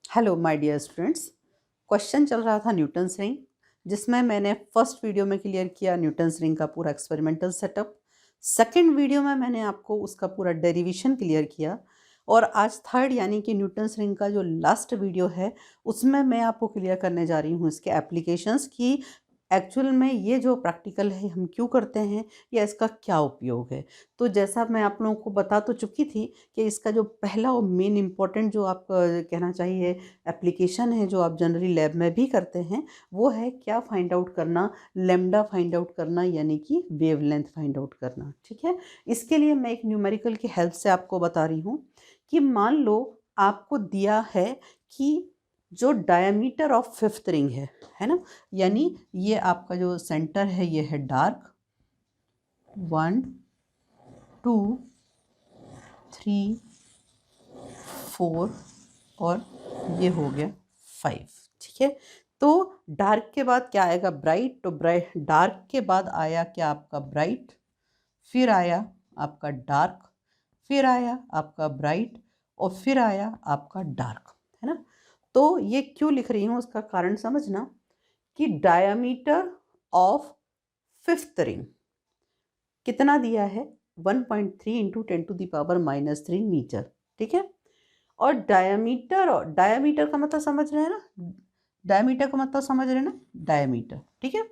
Hello my dear students. Question चल रहा था न्यूटन्स रिंग, जिसमें मैंने फर्स्ट वीडियो में क्लियर किया न्यूटन्स रिंग का पूरा एक्सपेरिमेंटल सेटअप। सेकंड वीडियो में मैंने आपको उसका पूरा डेरिवेशन क्लियर किया, और आज थर्ड यानी कि न्यूटन्स रिंग का जो लास्ट वीडियो है उसमें मैं आपको क्लियर करने जा रही हूँ इसके एप्लीकेशंस की एक्चुअल में ये जो प्रैक्टिकल है हम क्यों करते हैं या इसका क्या उपयोग है। तो जैसा मैं आप लोगों को बता तो चुकी थी कि इसका जो पहला और मेन इम्पॉर्टेंट जो आप कहना चाहिए एप्लीकेशन है जो आप जनरली लैब में भी करते हैं, वो है क्या फाइंड आउट करना, लैम्डा फाइंड आउट करना यानी कि वेवलेंथ फाइंड आउट करना। ठीक है, इसके लिए मैं एक न्यूमेरिकल की हेल्प से आपको बता रही हूँ कि मान लो आपको दिया है कि जो डायमीटर ऑफ फिफ्थ रिंग है ना, यानी ये आपका जो सेंटर है ये है डार्क 1 2 3 4 और ये हो गया 5। ठीक है, तो डार्क के बाद क्या आएगा, ब्राइट। तो ब्राइट डार्क के बाद आया क्या आपका ब्राइट, फिर आया आपका डार्क, फिर आया आपका ब्राइट और फिर आया आपका डार्क, है ना। तो ये क्यों लिख रही हूँ उसका कारण समझना कि डायमीटर ऑफ फिफ्थ रिंग कितना दिया है 1.3 इंटू 10⁻³ मीटर। ठीक है, और डायमीटर का मतलब समझ रहे हैं ना, डायमीटर का मतलब समझ रहे हैं ना, डायमीटर। ठीक है,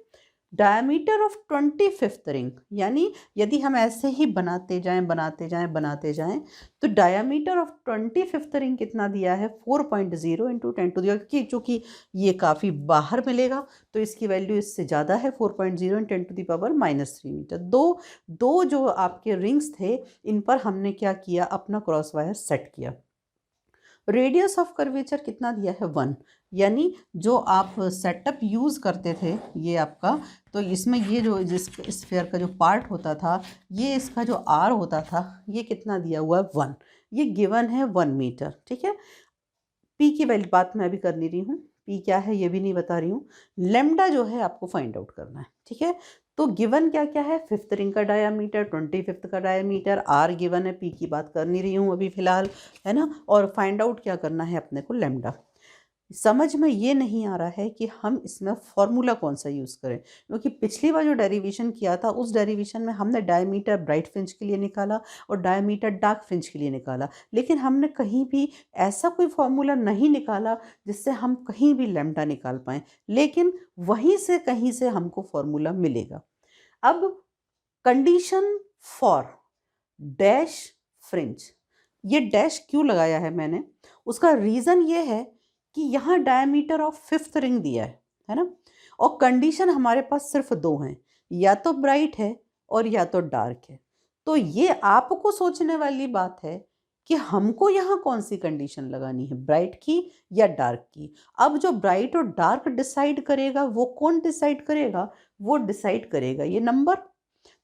डायमीटर ऑफ 25th रिंग, यानी यदि हम ऐसे ही बनाते जाएं तो डायमीटर ऑफ 25th रिंग कितना दिया है 4.0 इंटू 10⁻, क्योंकि चूँकि ये काफ़ी बाहर मिलेगा तो इसकी वैल्यू इससे ज़्यादा है 4.0 × 10⁻³ मीटर। दो जो आपके रिंग्स थे इन पर हमने क्या किया, अपना क्रॉस वायर सेट किया। रेडियस ऑफ कर्वेचर कितना दिया है 1, यानी जो आप सेटअप यूज़ करते थे ये आपका, तो इसमें ये जो जिस स्फीयर का जो पार्ट होता था ये इसका जो आर होता था ये कितना दिया हुआ है 1, ये गिवन है 1 मीटर। ठीक है, पी की वैल्यू बात मैं अभी कर नहीं रही हूँ, पी क्या है ये भी नहीं बता रही हूँ, लेमडा जो है आपको फाइंड आउट करना है। ठीक है, तो गिवन क्या क्या है, फिफ्थ रिंग का डायामीटर, 25th का डायामीटर, आर गिवन है, पी की बात कर नहीं रही हूँ अभी फिलहाल, है ना। और फाइंड आउट क्या करना है अपने को, लेमडा। समझ में ये नहीं आ रहा है कि हम इसमें फॉर्मूला कौन सा यूज़ करें, क्योंकि पिछली बार जो डेरिवेशन किया था उस डेरिवेशन में हमने डायमीटर ब्राइट फ्रिंज के लिए निकाला और डायमीटर डार्क फ्रिंज के लिए निकाला, लेकिन हमने कहीं भी ऐसा कोई फॉर्मूला नहीं निकाला जिससे हम कहीं भी लैम्डा निकाल पाएँ, लेकिन वहीं से कहीं से हमको फॉर्मूला मिलेगा। अब कंडीशन फॉर डैश फ्रिंज, ये डैश क्यों लगाया है मैंने, उसका रीज़न ये है कि यहाँ डायमीटर ऑफ फिफ्थ रिंग दिया है ना, और कंडीशन हमारे पास सिर्फ दो हैं, या तो ब्राइट है और या तो डार्क है। तो ये आपको सोचने वाली बात है कि हमको यहाँ कौन सी कंडीशन लगानी है, ब्राइट की या डार्क की। अब जो ब्राइट और डार्क डिसाइड करेगा वो कौन डिसाइड करेगा, वो डिसाइड करेगा ये नंबर।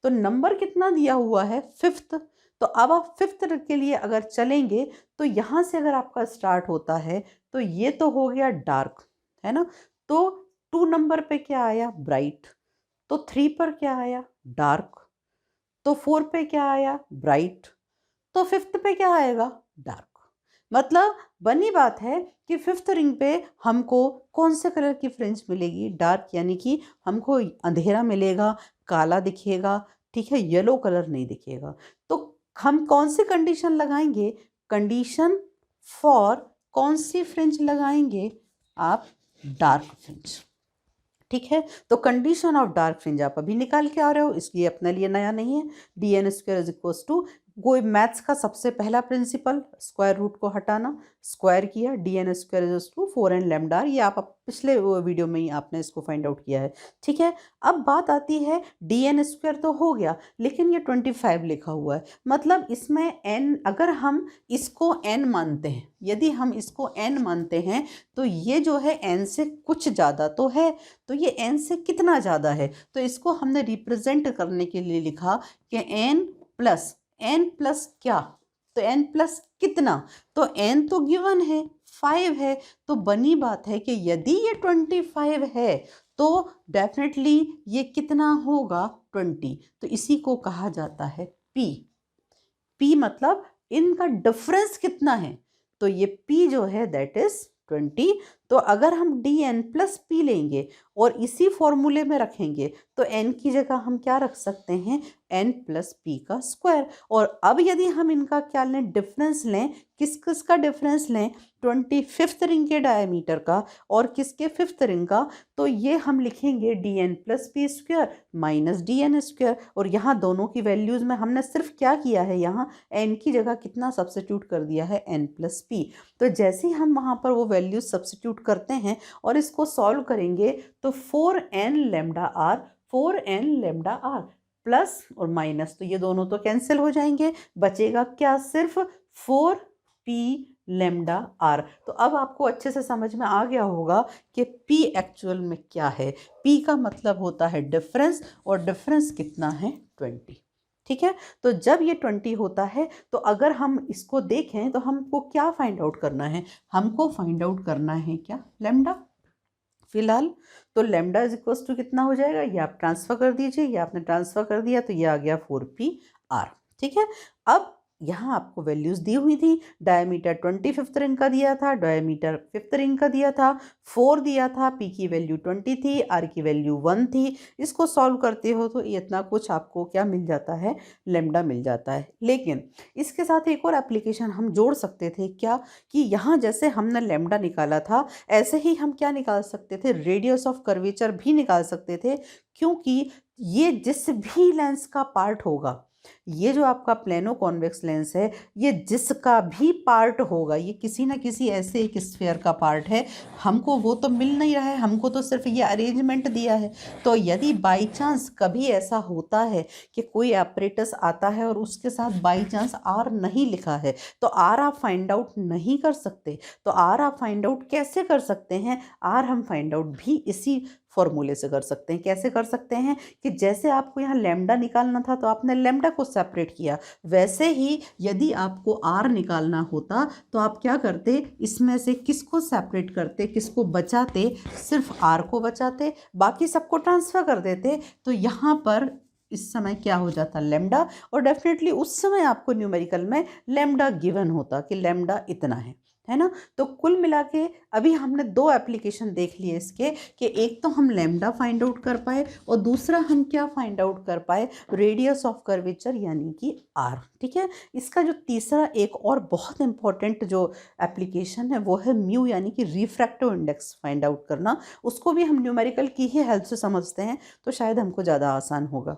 तो नंबर कितना दिया हुआ है, फिफ्थ। तो अब आप फिफ्थ के लिए अगर चलेंगे तो यहाँ से अगर आपका स्टार्ट होता है तो ये तो हो गया डार्क, है ना। तो 2 नंबर पे क्या आया, ब्राइट। तो 3 पर क्या आया, डार्क। तो 4 पे क्या आया, ब्राइट। तो फिफ्थ पे क्या आएगा, डार्क। मतलब बनी बात है कि फिफ्थ रिंग पे हमको कौन से कलर की फ्रिंज मिलेगी, डार्क, यानी कि हमको अंधेरा मिलेगा, काला दिखेगा। ठीक है, येलो कलर नहीं दिखेगा। तो हम कौन सी कंडीशन लगाएंगे, कंडीशन फॉर कौन सी फ्रिंज लगाएंगे आप, डार्क फ्रिंज। ठीक है, तो कंडीशन ऑफ डार्क फ्रिंज आप अभी निकाल के आ रहे हो, इसलिए अपने लिए नया नहीं है। dn² कोई मैथ्स का सबसे पहला प्रिंसिपल स्क्वायर रूट को हटाना, स्क्वायर किया, dn² 4n लैम्डा, ये आप पिछले वीडियो में ही आपने इसको फाइंड आउट किया है। ठीक है, अब बात आती है dn² तो हो गया, लेकिन ये 25 लिखा हुआ है, मतलब इसमें n, अगर हम इसको n मानते हैं, यदि हम इसको n मानते हैं तो ये जो है n से कुछ ज़्यादा तो है, तो ये n से कितना ज़्यादा है, तो इसको हमने रिप्रेजेंट करने के लिए लिखा कि n प्लस क्या, तो n प्लस कितना, तो n तो गिवन है 5 है, तो बनी बात है कि यदि ये 25 है तो डेफिनेटली ये कितना होगा, 20। तो इसी को कहा जाता है p। p मतलब इनका डिफरेंस कितना है, तो ये p जो है दैट इज 20। तो अगर हम dn प्लस p लेंगे और इसी फॉर्मूले में रखेंगे तो n की जगह हम क्या रख सकते हैं, n प्लस p का स्क्वायर। और अब यदि हम इनका क्या लें, डिफरेंस लें, किस किस का डिफरेंस लें, 25th रिंग के डायमीटर का और किसके 5th रिंग का, तो ये हम लिखेंगे dn plus P square minus dn square. और यहाँ दोनों की वैल्यूज़ में हमने सिर्फ क्या किया है, यहाँ n की जगह कितना सब्स्टिट्यूट कर दिया है, n प्लस पी। तो जैसे ही हम वहाँ पर वो वैल्यूज सब्स्टिट्यूट करते हैं और इसको सॉल्व करेंगे तो 4n lambda R, 4n lambda R plus और माइनस, तो ये दोनों तो कैंसिल हो जाएंगे, बचेगा क्या, सिर्फ 4p लेमडा आर। तो अब आपको अच्छे से समझ में आ गया होगा कि p एक्चुअल में क्या है। p का मतलब होता है डिफरेंस, और डिफरेंस कितना है, 20। ठीक है, तो जब ये 20 होता है तो अगर हम इसको देखें तो हमको क्या फाइंड आउट करना है, हमको फाइंड आउट करना है क्या, लेमडा फिलहाल। तो लेमडा इज इक्वल टू कितना हो जाएगा, ये आप ट्रांसफर कर दीजिए, ये आपने ट्रांसफर कर दिया तो ये आ गया 4p/r। ठीक है, अब यहाँ आपको वैल्यूज दी हुई थी, डायमीटर 25th रिंग का दिया था, डायमीटर 5th रिंग का दिया था, 4 दिया था, p की वैल्यू 20 थी, r की वैल्यू 1 थी। इसको सॉल्व करते हो तो इतना कुछ आपको क्या मिल जाता है, लेमडा मिल जाता है। लेकिन इसके साथ एक और एप्लीकेशन हम जोड़ सकते थे, क्या कि यहाँ जैसे हमने लेमडा निकाला था ऐसे ही हम क्या निकाल सकते थे, रेडियस ऑफ कर्वेचर भी निकाल सकते थे। क्योंकि ये जिस भी लेंस का पार्ट होगा, ये जो आपका प्लेनो कॉन्वेक्स लेंस है, ये जिसका भी पार्ट होगा, ये किसी ना किसी ऐसे एक स्फीयर का पार्ट है, हमको वो तो मिल नहीं रहा है, हमको तो सिर्फ ये अरेंजमेंट दिया है। तो यदि बाई चांस कभी ऐसा होता है कि कोई एपरेटस आता है और उसके साथ बाई चांस आर नहीं लिखा है, तो आर आप फाइंड आउट नहीं कर सकते। तो आर आप फाइंड आउट कैसे कर सकते हैं, आर हम फाइंड आउट भी इसी फॉर्मूले से कर सकते हैं। कैसे कर सकते हैं कि जैसे आपको यहाँ लेमडा निकालना था तो आपने लेमडा को सेपरेट किया, वैसे ही यदि आपको आर निकालना होता तो आप क्या करते, इसमें से किसको सेपरेट करते, किसको बचाते, सिर्फ आर को बचाते, बाकी सबको ट्रांसफ़र कर देते। तो यहाँ पर इस समय क्या हो जाता, लेमडा, और डेफिनेटली उस समय आपको न्यूमेरिकल में लेमडा गिवन होता कि लेमडा इतना है ना। तो कुल मिला के अभी हमने दो एप्लीकेशन देख लिए इसके, कि एक तो हम लेमडा फाइंड आउट कर पाए और दूसरा हम क्या फाइंड आउट कर पाए, रेडियस ऑफ कर्वेचर यानी कि आर। ठीक है, इसका जो तीसरा एक और बहुत इंपॉर्टेंट जो एप्लीकेशन है वो है म्यू यानी कि रिफ्रैक्टिव इंडेक्स फाइंड आउट करना। उसको भी हम न्यूमेरिकल की ही हेल्प से समझते हैं तो शायद हमको ज़्यादा आसान होगा।